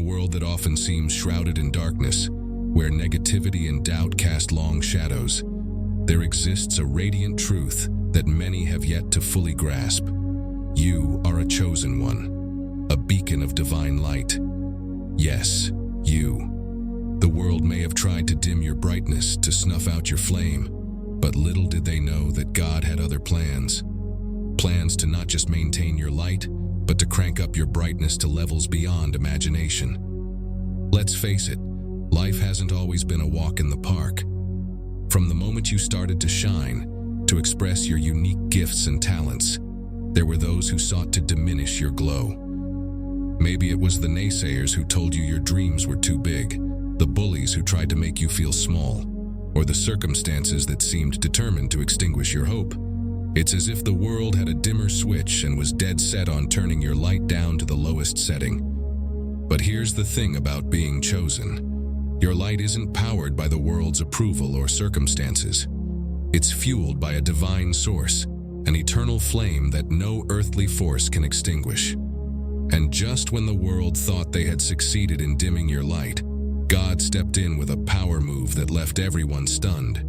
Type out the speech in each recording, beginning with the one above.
world that often seems shrouded in darkness, where negativity and doubt cast long shadows, there exists a radiant truth that many have yet to fully grasp. You are a chosen one, a beacon of divine light. Yes, you. The world may have tried to dim your brightness, to snuff out your flame, but little did they know that God had other plans. Plans to not just maintain your light, but to crank up your brightness to levels beyond imagination. Let's face it, life hasn't always been a walk in the park. From the moment you started to shine, to express your unique gifts and talents, there were those who sought to diminish your glow. Maybe it was the naysayers who told you your dreams were too big, the bullies who tried to make you feel small, or the circumstances that seemed determined to extinguish your hope. It's as if the world had a dimmer switch and was dead set on turning your light down to the lowest setting. But here's the thing about being chosen. Your light isn't powered by the world's approval or circumstances. It's fueled by a divine source, an eternal flame that no earthly force can extinguish. And just when the world thought they had succeeded in dimming your light, God stepped in with a power move that left everyone stunned.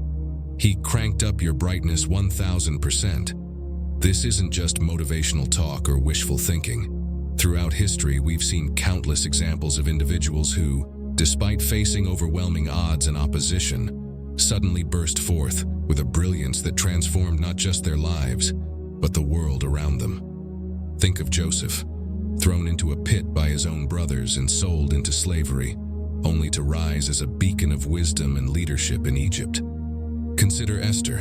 He cranked up your brightness 1000%. This isn't just motivational talk or wishful thinking. Throughout history, we've seen countless examples of individuals who, despite facing overwhelming odds and opposition, suddenly burst forth with a brilliance that transformed not just their lives, but the world around them. Think of Joseph, thrown into a pit by his own brothers and sold into slavery, only to rise as a beacon of wisdom and leadership in Egypt. Consider Esther,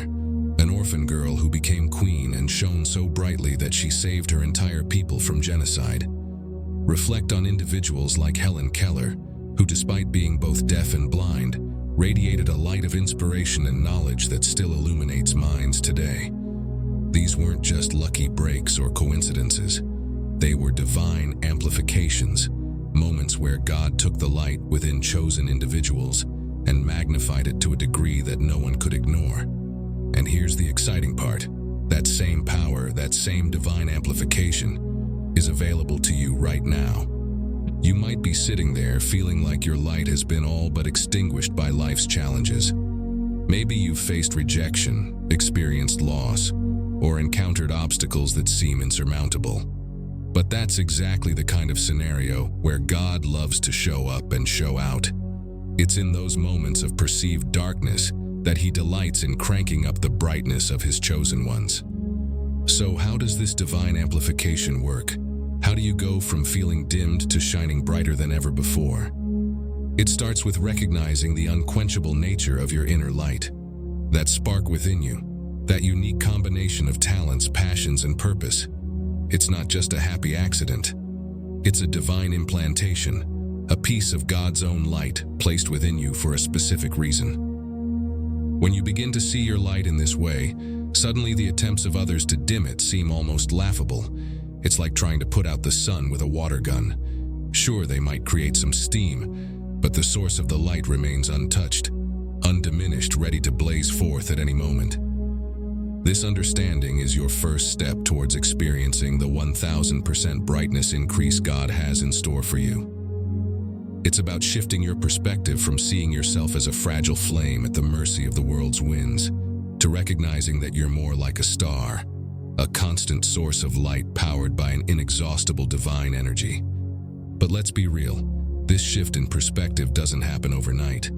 an orphan girl who became queen and shone so brightly that she saved her entire people from genocide. Reflect on individuals like Helen Keller, who despite being both deaf and blind, radiated a light of inspiration and knowledge that still illuminates minds today. These weren't just lucky breaks or coincidences. They were divine amplifications, moments where God took the light within chosen individuals and magnified it to a degree that no one could ignore. And here's the exciting part. That same power, that same divine amplification is available to you right now. You might be sitting there feeling like your light has been all but extinguished by life's challenges. Maybe you've faced rejection, experienced loss, or encountered obstacles that seem insurmountable. But that's exactly the kind of scenario where God loves to show up and show out. It's in those moments of perceived darkness that He delights in cranking up the brightness of His chosen ones. So how does this divine amplification work? How do you go from feeling dimmed to shining brighter than ever before? It starts with recognizing the unquenchable nature of your inner light. That spark within you, that unique combination of talents, passions, and purpose. It's not just a happy accident. It's a divine implantation, a piece of God's own light placed within you for a specific reason. When you begin to see your light in this way, suddenly the attempts of others to dim it seem almost laughable. It's like trying to put out the sun with a water gun. Sure, they might create some steam, but the source of the light remains untouched, undiminished, ready to blaze forth at any moment. This understanding is your first step towards experiencing the 1000% brightness increase God has in store for you. It's about shifting your perspective from seeing yourself as a fragile flame at the mercy of the world's winds, to recognizing that you're more like a star, a constant source of light powered by an inexhaustible divine energy. But let's be real, this shift in perspective doesn't happen overnight.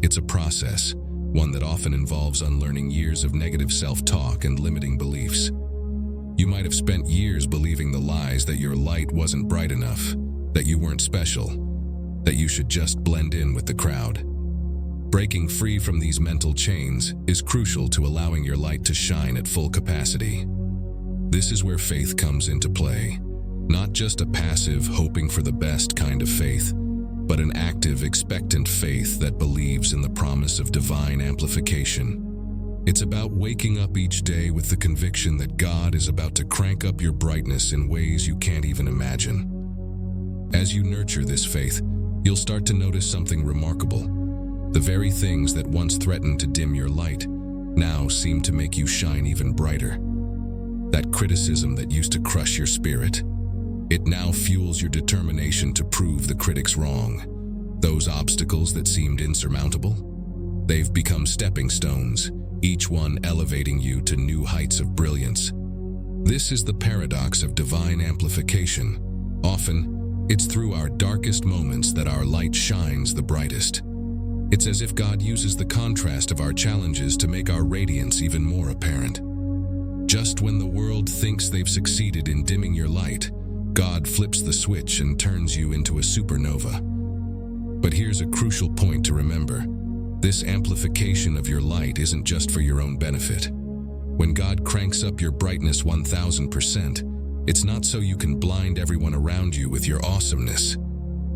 It's a process, one that often involves unlearning years of negative self-talk and limiting beliefs. You might have spent years believing the lies that your light wasn't bright enough, that you weren't special, that you should just blend in with the crowd. Breaking free from these mental chains is crucial to allowing your light to shine at full capacity. This is where faith comes into play. Not just a passive, hoping for the best kind of faith, but an active, expectant faith that believes in the promise of divine amplification. It's about waking up each day with the conviction that God is about to crank up your brightness in ways you can't even imagine. As you nurture this faith, you'll start to notice something remarkable. The very things that once threatened to dim your light now seem to make you shine even brighter. That criticism that used to crush your spirit, It now fuels your determination to prove the critics wrong. Those obstacles that seemed insurmountable, they've become stepping stones, each one elevating you to new heights of brilliance. This is the paradox of divine amplification. Often, it's through our darkest moments that our light shines the brightest. It's as if God uses the contrast of our challenges to make our radiance even more apparent. Just when the world thinks they've succeeded in dimming your light, God flips the switch and turns you into a supernova. But here's a crucial point to remember. This amplification of your light isn't just for your own benefit. When God cranks up your brightness 1000%, it's not so you can blind everyone around you with your awesomeness.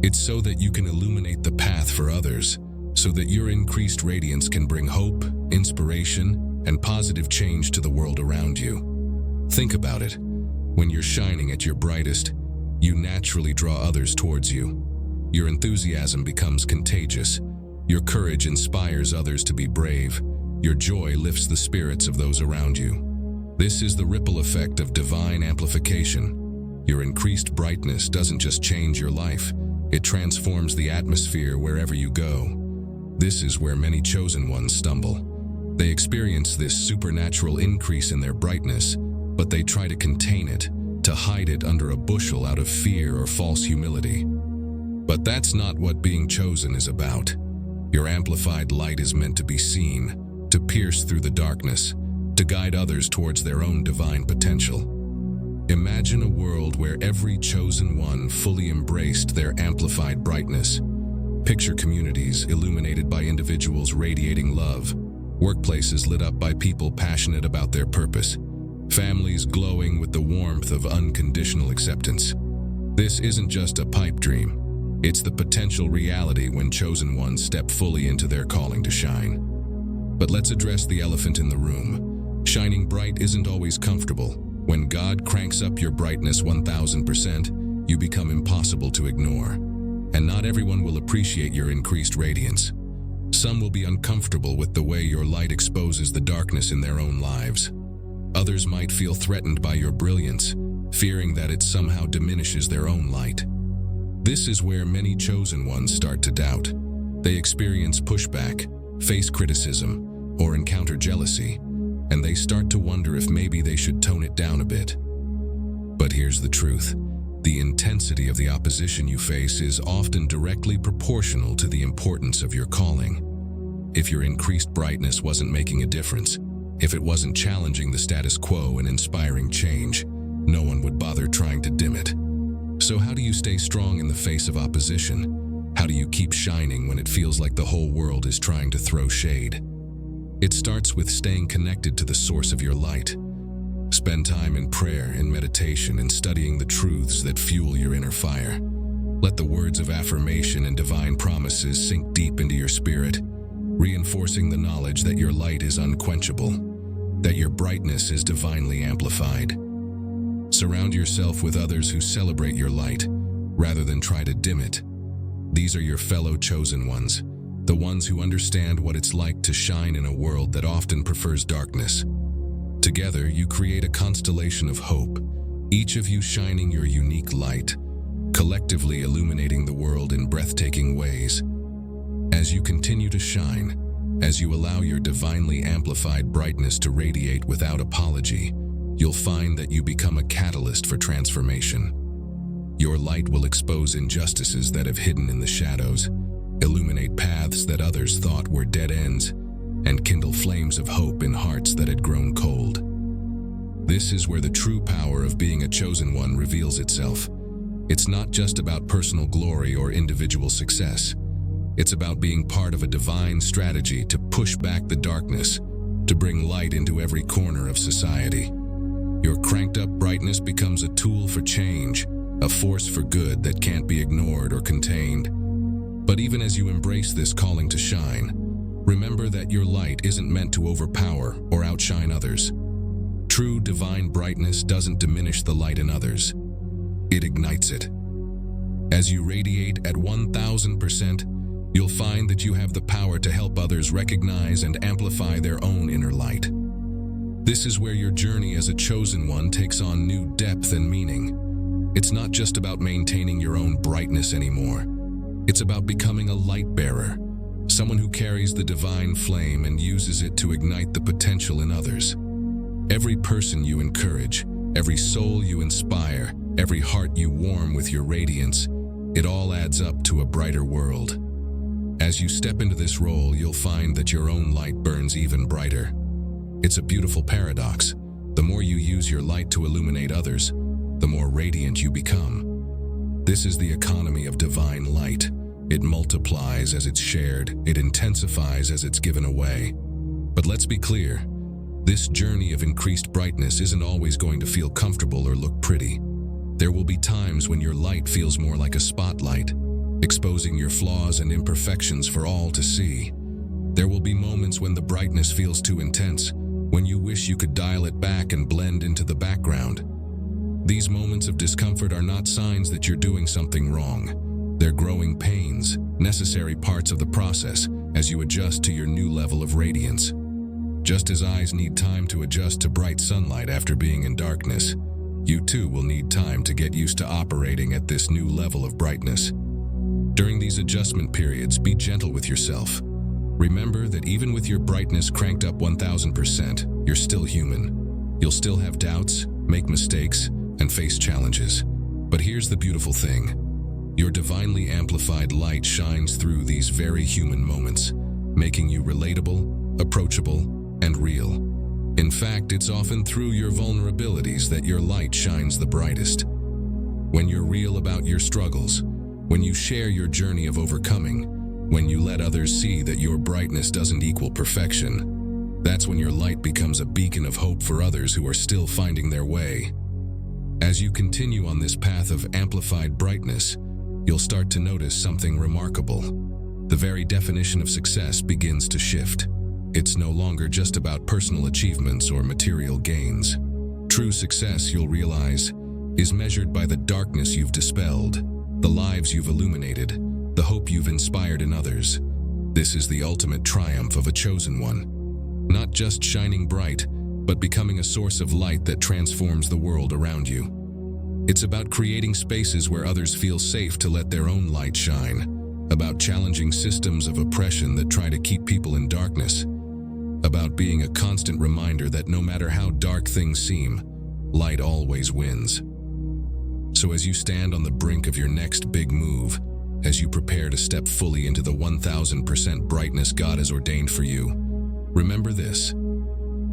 It's so that you can illuminate the path for others, so that your increased radiance can bring hope, inspiration, and positive change to the world around you. Think about it. When you're shining at your brightest, you naturally draw others towards you. Your enthusiasm becomes contagious. Your courage inspires others to be brave. Your joy lifts the spirits of those around you. This is the ripple effect of divine amplification. Your increased brightness doesn't just change your life, it transforms the atmosphere wherever you go. This is where many chosen ones stumble. They experience this supernatural increase in their brightness, but they try to contain it, to hide it under a bushel out of fear or false humility. But that's not what being chosen is about. Your amplified light is meant to be seen, to pierce through the darkness, to guide others towards their own divine potential. Imagine a world where every chosen one fully embraced their amplified brightness. Picture communities illuminated by individuals radiating love, workplaces lit up by people passionate about their purpose, families glowing with the warmth of unconditional acceptance. This isn't just a pipe dream. It's the potential reality when chosen ones step fully into their calling to shine. But let's address the elephant in the room. Shining bright isn't always comfortable. When God cranks up your brightness 1000%, you become impossible to ignore. And not everyone will appreciate your increased radiance. Some will be uncomfortable with the way your light exposes the darkness in their own lives. Others might feel threatened by your brilliance, fearing that it somehow diminishes their own light. This is where many chosen ones start to doubt. They experience pushback, face criticism, or encounter jealousy, and they start to wonder if maybe they should tone it down a bit. But here's the truth. The intensity of the opposition you face is often directly proportional to the importance of your calling. If your increased brightness wasn't making a difference, if it wasn't challenging the status quo and inspiring change, no one would bother trying to dim it. So how do you stay strong in the face of opposition? How do you keep shining when it feels like the whole world is trying to throw shade? It starts with staying connected to the source of your light. Spend time in prayer and meditation and studying the truths that fuel your inner fire. Let the words of affirmation and divine promises sink deep into your spirit, reinforcing the knowledge that your light is unquenchable, that your brightness is divinely amplified. Surround yourself with others who celebrate your light, rather than try to dim it. These are your fellow chosen ones, the ones who understand what it's like to shine in a world that often prefers darkness. Together, you create a constellation of hope, each of you shining your unique light, collectively illuminating the world in breathtaking ways. As you continue to shine, as you allow your divinely amplified brightness to radiate without apology, you'll find that you become a catalyst for transformation. Your light will expose injustices that have hidden in the shadows, illuminate paths that others thought were dead ends, and kindle flames of hope in hearts that had grown cold. This is where the true power of being a chosen one reveals itself. It's not just about personal glory or individual success. It's about being part of a divine strategy to push back the darkness, to bring light into every corner of society. Your cranked-up brightness becomes a tool for change, a force for good that can't be ignored or contained. But even as you embrace this calling to shine, remember that your light isn't meant to overpower or outshine others. True divine brightness doesn't diminish the light in others. It ignites it. As you radiate at 1000%, you'll find that you have the power to help others recognize and amplify their own inner light. This is where your journey as a chosen one takes on new depth and meaning. It's not just about maintaining your own brightness anymore. It's about becoming a light bearer, someone who carries the divine flame and uses it to ignite the potential in others. Every person you encourage, every soul you inspire, every heart you warm with your radiance, it all adds up to a brighter world. As you step into this role, you'll find that your own light burns even brighter. It's a beautiful paradox. The more you use your light to illuminate others, the more radiant you become. This is the economy of divine light. It multiplies as it's shared, it intensifies as it's given away. But let's be clear, this journey of increased brightness isn't always going to feel comfortable or look pretty. There will be times when your light feels more like a spotlight, exposing your flaws and imperfections for all to see. There will be moments when the brightness feels too intense, when you wish you could dial it back and blend into the background. These moments of discomfort are not signs that you're doing something wrong. They're growing pains, necessary parts of the process as you adjust to your new level of radiance. Just as eyes need time to adjust to bright sunlight after being in darkness, you too will need time to get used to operating at this new level of brightness. During these adjustment periods, be gentle with yourself. Remember that even with your brightness cranked up 1000%, you're still human. You'll still have doubts, make mistakes, and face challenges. But here's the beautiful thing. Your divinely amplified light shines through these very human moments, making you relatable, approachable, and real. In fact, it's often through your vulnerabilities that your light shines the brightest. When you're real about your struggles, when you share your journey of overcoming, when you let others see that your brightness doesn't equal perfection, that's when your light becomes a beacon of hope for others who are still finding their way. As you continue on this path of amplified brightness, you'll start to notice something remarkable. The very definition of success begins to shift. It's no longer just about personal achievements or material gains. True success, you'll realize, is measured by the darkness you've dispelled, the lives you've illuminated, the hope you've inspired in others. This is the ultimate triumph of a chosen one. Not just shining bright, but becoming a source of light that transforms the world around you. It's about creating spaces where others feel safe to let their own light shine, about challenging systems of oppression that try to keep people in darkness, about being a constant reminder that no matter how dark things seem, light always wins. So as you stand on the brink of your next big move, as you prepare to step fully into the 1000% brightness God has ordained for you, remember this: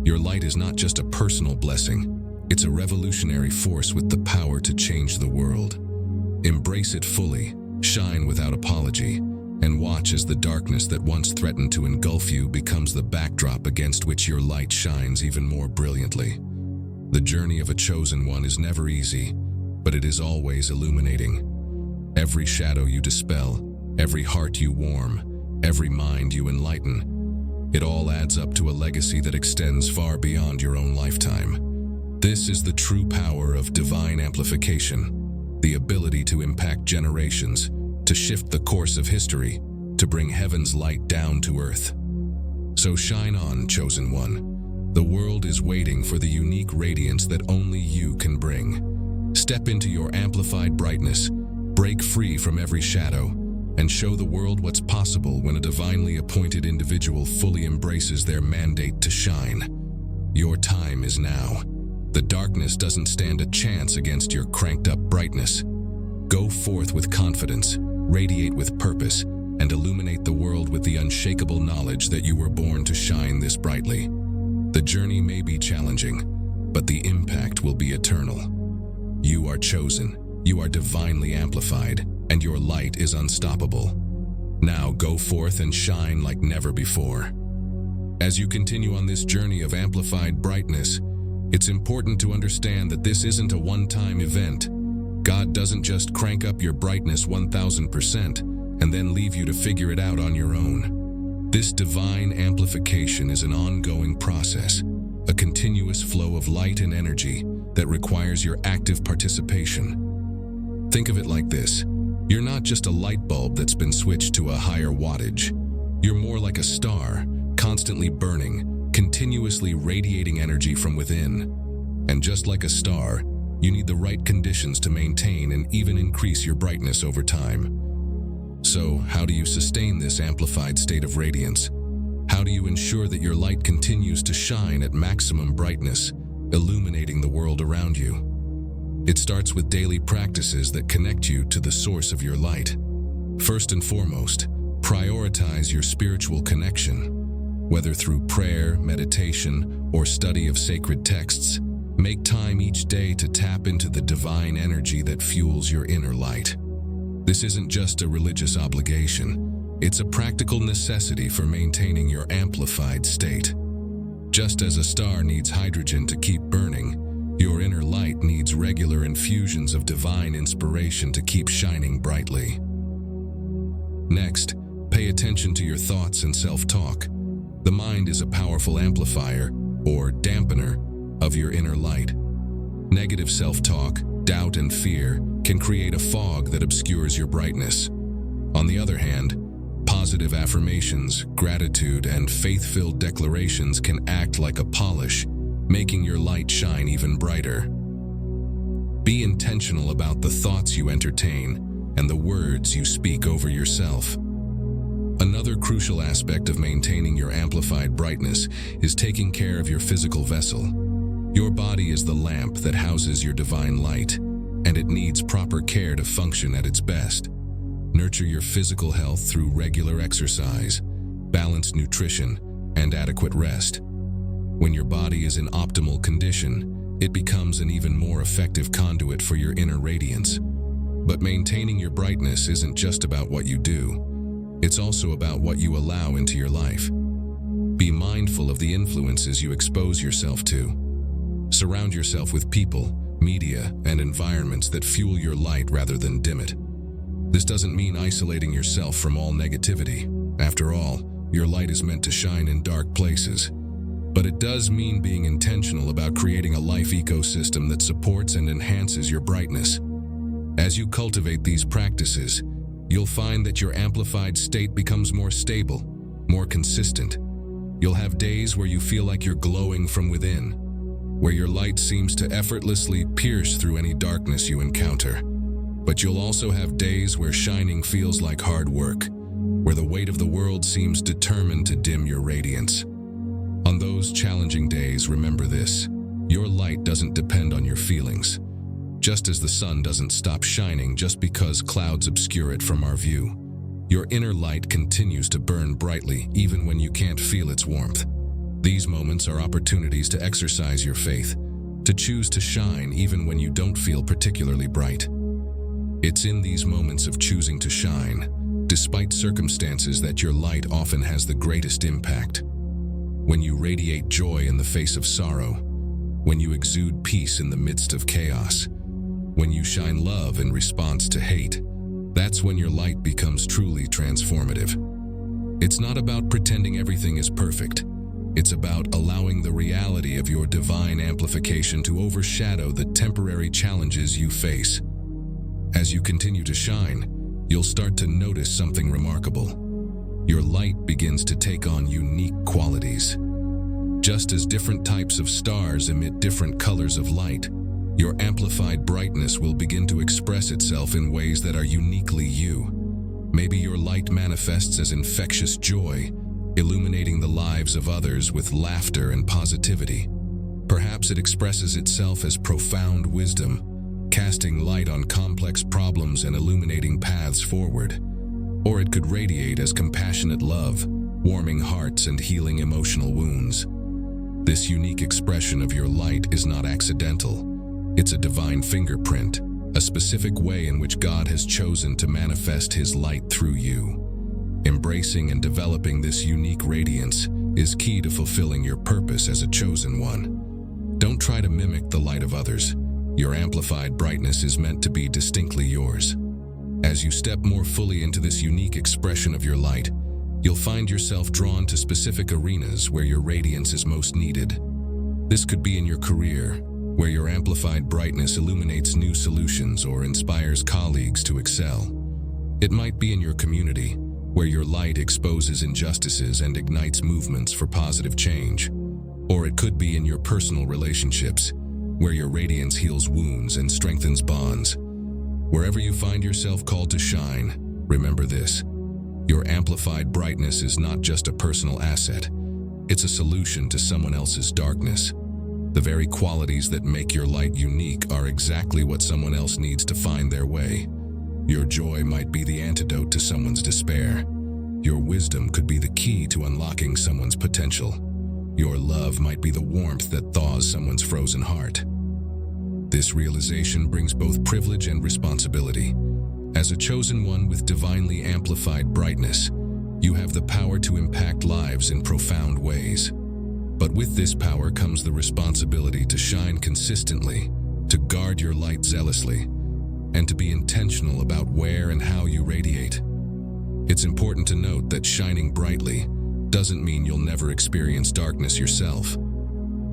your light is not just a personal blessing, it's a revolutionary force with the power to change the world. Embrace it fully, shine without apology, and watch as the darkness that once threatened to engulf you becomes the backdrop against which your light shines even more brilliantly. The journey of a chosen one is never easy, but it is always illuminating. Every shadow you dispel, every heart you warm, every mind you enlighten, it all adds up to a legacy that extends far beyond your own lifetime. This is the true power of divine amplification, the ability to impact generations, to shift the course of history, to bring heaven's light down to earth. So shine on, chosen one. The world is waiting for the unique radiance that only you can bring. Step into your amplified brightness, break free from every shadow, and show the world what's possible when a divinely appointed individual fully embraces their mandate to shine. Your time is now. The darkness doesn't stand a chance against your cranked-up brightness. Go forth with confidence, radiate with purpose, and illuminate the world with the unshakable knowledge that you were born to shine this brightly. The journey may be challenging, but the impact will be eternal. You are chosen, you are divinely amplified, and your light is unstoppable. Now go forth and shine like never before. As you continue on this journey of amplified brightness, it's important to understand that this isn't a one-time event. God doesn't just crank up your brightness 1000% and then leave you to figure it out on your own. This divine amplification is an ongoing process, a continuous flow of light and energy that requires your active participation. Think of it like this: you're not just a light bulb that's been switched to a higher wattage. You're more like a star, constantly burning, continuously radiating energy from within. And just like a star, You need the right conditions to maintain and even increase your brightness over time. So, how do you sustain this amplified state of radiance? How do you ensure that your light continues to shine at maximum brightness, illuminating the world around you? It starts with daily practices that connect you to the source of your light. First and foremost, prioritize your spiritual connection. Whether through prayer, meditation, or study of sacred texts, make time each day to tap into the divine energy that fuels your inner light. This isn't just a religious obligation, it's a practical necessity for maintaining your amplified state. Just as a star needs hydrogen to keep burning, your inner light needs regular infusions of divine inspiration to keep shining brightly. Next, pay attention to your thoughts and self-talk. The mind is a powerful amplifier, or dampener, of your inner light. Negative self-talk, doubt, and fear can create a fog that obscures your brightness. On the other hand, positive affirmations, gratitude, and faith-filled declarations can act like a polish, making your light shine even brighter. Be intentional about the thoughts you entertain and the words you speak over yourself. Another crucial aspect of maintaining your amplified brightness is taking care of your physical vessel. Your body is the lamp that houses your divine light, and it needs proper care to function at its best. Nurture your physical health through regular exercise, balanced nutrition, and adequate rest. When your body is in optimal condition, it becomes an even more effective conduit for your inner radiance. But maintaining your brightness isn't just about what you do. It's also about what you allow into your life. Be mindful of the influences you expose yourself to. Surround yourself with people, media, and environments that fuel your light rather than dim it. This doesn't mean isolating yourself from all negativity. After all, your light is meant to shine in dark places. But it does mean being intentional about creating a life ecosystem that supports and enhances your brightness. As you cultivate these practices, you'll find that your amplified state becomes more stable, more consistent. You'll have days where you feel like you're glowing from within, where your light seems to effortlessly pierce through any darkness you encounter. But you'll also have days where shining feels like hard work, where the weight of the world seems determined to dim your radiance. On those challenging days, remember this: your light doesn't depend on your feelings. Just as the sun doesn't stop shining just because clouds obscure it from our view, your inner light continues to burn brightly even when you can't feel its warmth. These moments are opportunities to exercise your faith, to choose to shine even when you don't feel particularly bright. It's in these moments of choosing to shine, despite circumstances, that your light often has the greatest impact. When you radiate joy in the face of sorrow, when you exude peace in the midst of chaos, when you shine love in response to hate, that's when your light becomes truly transformative. It's not about pretending everything is perfect. It's about allowing the reality of your divine amplification to overshadow the temporary challenges you face. As you continue to shine, you'll start to notice something remarkable. Your light begins to take on unique qualities. Just as different types of stars emit different colors of light, your amplified brightness will begin to express itself in ways that are uniquely you. Maybe your light manifests as infectious joy, illuminating the lives of others with laughter and positivity. Perhaps it expresses itself as profound wisdom, casting light on complex problems and illuminating paths forward. Or it could radiate as compassionate love, warming hearts and healing emotional wounds. This unique expression of your light is not accidental. It's a divine fingerprint, a specific way in which God has chosen to manifest His light through you. Embracing and developing this unique radiance is key to fulfilling your purpose as a chosen one. Don't try to mimic the light of others. Your amplified brightness is meant to be distinctly yours. As you step more fully into this unique expression of your light, you'll find yourself drawn to specific arenas where your radiance is most needed. This could be in your career, where your amplified brightness illuminates new solutions or inspires colleagues to excel. It might be in your community, where your light exposes injustices and ignites movements for positive change. Or it could be in your personal relationships, where your radiance heals wounds and strengthens bonds. Wherever you find yourself called to shine, remember this: your amplified brightness is not just a personal asset, it's a solution to someone else's darkness. The very qualities that make your light unique are exactly what someone else needs to find their way. Your joy might be the antidote to someone's despair. Your wisdom could be the key to unlocking someone's potential. Your love might be the warmth that thaws someone's frozen heart. This realization brings both privilege and responsibility. As a chosen one with divinely amplified brightness, you have the power to impact lives in profound ways. But with this power comes the responsibility to shine consistently, to guard your light zealously, and to be intentional about where and how you radiate. It's important to note that shining brightly doesn't mean you'll never experience darkness yourself.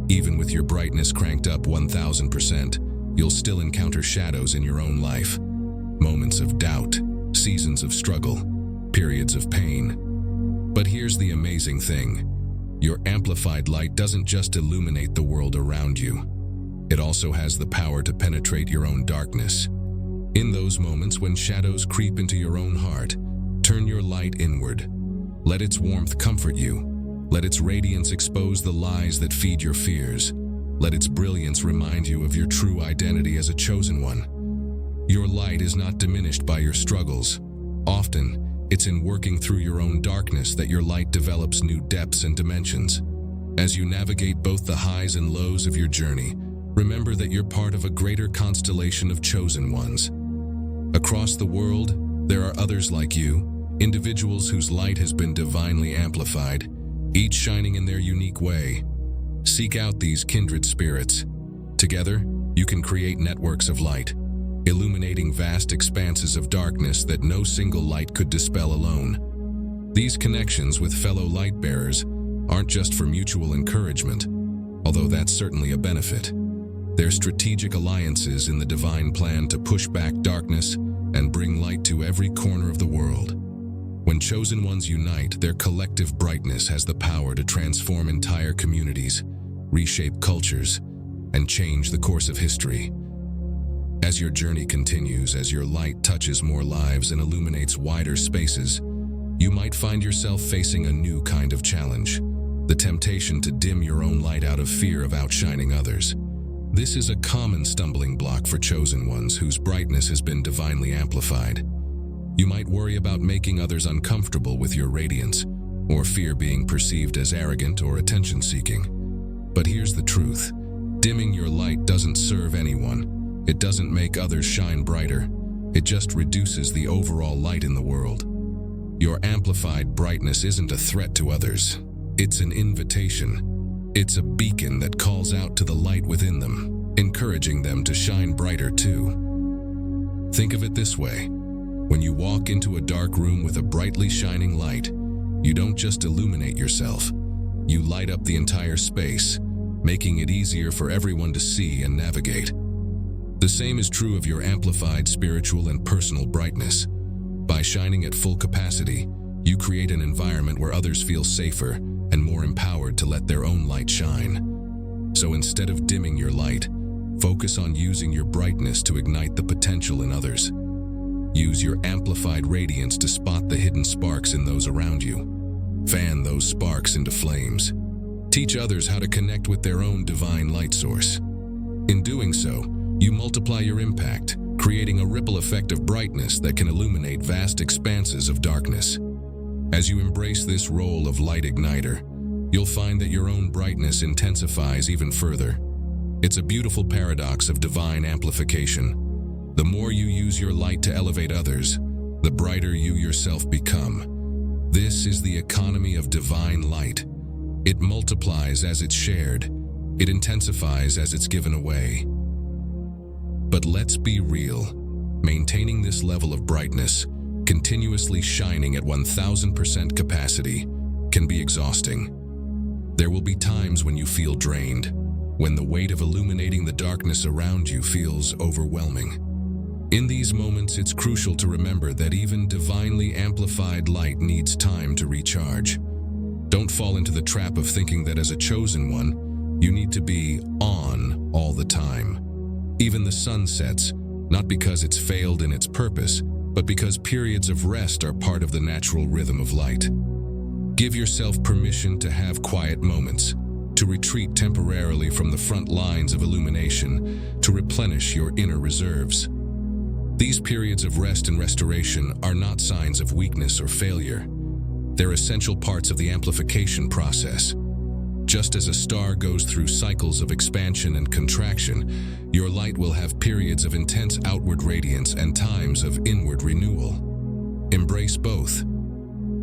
Even with your brightness cranked up 1000%, you'll still encounter shadows in your own life. Moments of doubt, seasons of struggle, periods of pain. But here's the amazing thing: your amplified light doesn't just illuminate the world around you. It also has the power to penetrate your own darkness. In those moments when shadows creep into your own heart, turn your light inward. Let its warmth comfort you. Let its radiance expose the lies that feed your fears. Let its brilliance remind you of your true identity as a chosen one. Your light is not diminished by your struggles. Often, it's in working through your own darkness that your light develops new depths and dimensions. As you navigate both the highs and lows of your journey, remember that you're part of a greater constellation of chosen ones. Across the world, there are others like you, individuals whose light has been divinely amplified, each shining in their unique way. Seek out these kindred spirits. Together, you can create networks of light, illuminating vast expanses of darkness that no single light could dispel alone. These connections with fellow light bearers aren't just for mutual encouragement, although that's certainly a benefit. They're strategic alliances in the divine plan to push back darkness and bring light to every corner of the world. When chosen ones unite, their collective brightness has the power to transform entire communities, reshape cultures, and change the course of history. As your journey continues, as your light touches more lives and illuminates wider spaces, you might find yourself facing a new kind of challenge: the temptation to dim your own light out of fear of outshining others. This is a common stumbling block for chosen ones whose brightness has been divinely amplified. You might worry about making others uncomfortable with your radiance, or fear being perceived as arrogant or attention-seeking. But here's the truth: dimming your light doesn't serve anyone. It doesn't make others shine brighter. It just reduces the overall light in the world. Your amplified brightness isn't a threat to others. It's an invitation. It's a beacon that calls out to the light within them, encouraging them to shine brighter too. Think of it this way: when you walk into a dark room with a brightly shining light, you don't just illuminate yourself, you light up the entire space, making it easier for everyone to see and navigate. The same is true of your amplified spiritual and personal brightness. By shining at full capacity, you create an environment where others feel safer and more empowered to let their own light shine. So instead of dimming your light, focus on using your brightness to ignite the potential in others. Use your amplified radiance to spot the hidden sparks in those around you. Fan those sparks into flames. Teach others how to connect with their own divine light source. In doing so, you multiply your impact, creating a ripple effect of brightness that can illuminate vast expanses of darkness. As you embrace this role of light igniter, you'll find that your own brightness intensifies even further. It's a beautiful paradox of divine amplification. The more you use your light to elevate others, the brighter you yourself become. This is the economy of divine light. It multiplies as it's shared. It intensifies as it's given away. But let's be real. Maintaining this level of brightness, continuously shining at 1000% capacity, can be exhausting. There will be times when you feel drained, when the weight of illuminating the darkness around you feels overwhelming. In these moments, it's crucial to remember that even divinely amplified light needs time to recharge. Don't fall into the trap of thinking that as a chosen one, you need to be on all the time. Even the sun sets, not because it's failed in its purpose, but because periods of rest are part of the natural rhythm of light. Give yourself permission to have quiet moments, to retreat temporarily from the front lines of illumination, to replenish your inner reserves. These periods of rest and restoration are not signs of weakness or failure. They're essential parts of the amplification process. Just as a star goes through cycles of expansion and contraction, your light will have periods of intense outward radiance and times of inward renewal. Embrace both.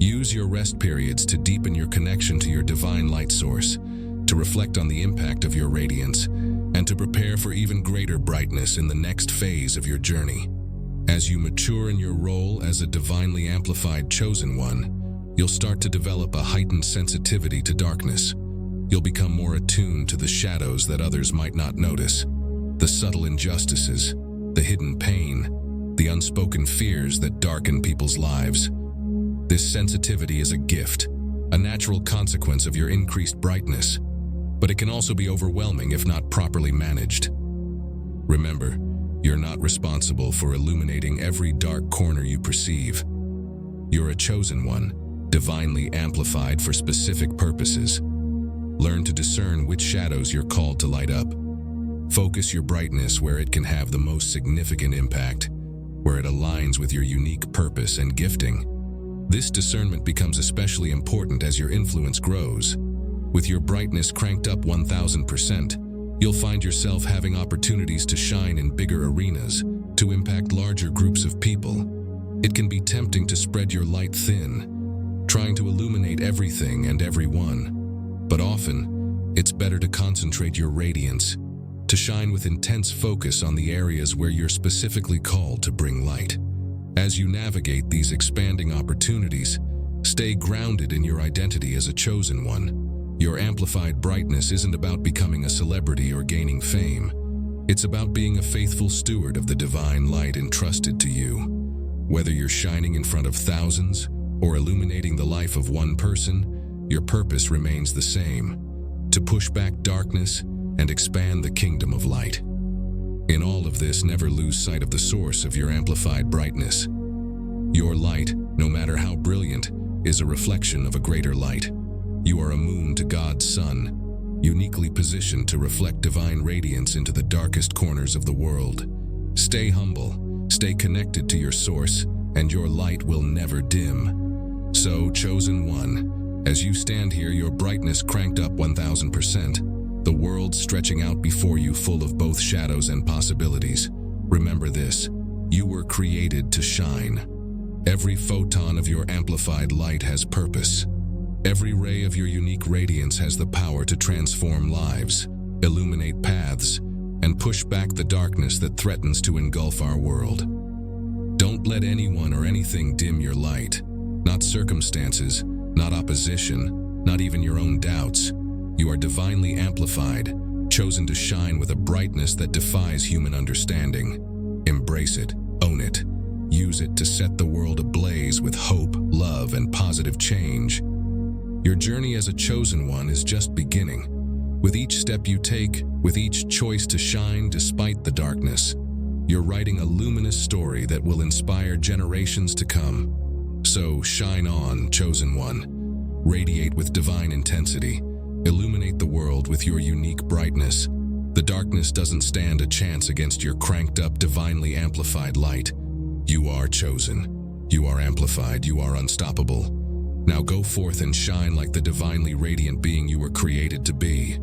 Use your rest periods to deepen your connection to your divine light source, to reflect on the impact of your radiance, and to prepare for even greater brightness in the next phase of your journey. As you mature in your role as a divinely amplified chosen one, you'll start to develop a heightened sensitivity to darkness. You'll become more attuned to the shadows that others might not notice, the subtle injustices, the hidden pain, the unspoken fears that darken people's lives. This sensitivity is a gift, a natural consequence of your increased brightness, but it can also be overwhelming if not properly managed. Remember, you're not responsible for illuminating every dark corner you perceive. You're a chosen one, divinely amplified for specific purposes. Learn to discern which shadows you're called to light up. Focus your brightness where it can have the most significant impact, where it aligns with your unique purpose and gifting. This discernment becomes especially important as your influence grows. With your brightness cranked up 1000%, you'll find yourself having opportunities to shine in bigger arenas, to impact larger groups of people. It can be tempting to spread your light thin, trying to illuminate everything and everyone. But often, it's better to concentrate your radiance, to shine with intense focus on the areas where you're specifically called to bring light. As you navigate these expanding opportunities, stay grounded in your identity as a chosen one. Your amplified brightness isn't about becoming a celebrity or gaining fame. It's about being a faithful steward of the divine light entrusted to you. Whether you're shining in front of thousands or illuminating the life of one person, your purpose remains the same: to push back darkness and expand the kingdom of light. In all of this, never lose sight of the source of your amplified brightness. Your light, no matter how brilliant, is a reflection of a greater light. You are a moon to God's sun, uniquely positioned to reflect divine radiance into the darkest corners of the world. Stay humble, stay connected to your source, and your light will never dim. So, chosen one, as you stand here, your brightness cranked up 1000%, the world stretching out before you full of both shadows and possibilities. Remember this: you were created to shine. Every photon of your amplified light has purpose. Every ray of your unique radiance has the power to transform lives, illuminate paths, and push back the darkness that threatens to engulf our world. Don't let anyone or anything dim your light. Not circumstances, not opposition, not even your own doubts. You are divinely amplified, chosen to shine with a brightness that defies human understanding. Embrace it, own it, use it to set the world ablaze with hope, love, and positive change. Your journey as a chosen one is just beginning. With each step you take, with each choice to shine despite the darkness, you're writing a luminous story that will inspire generations to come. So shine on, chosen one. Radiate with divine intensity. Illuminate the world with your unique brightness. The darkness doesn't stand a chance against your cranked up, divinely amplified light. You are chosen. You are amplified. You are unstoppable. Now go forth and shine like the divinely radiant being you were created to be.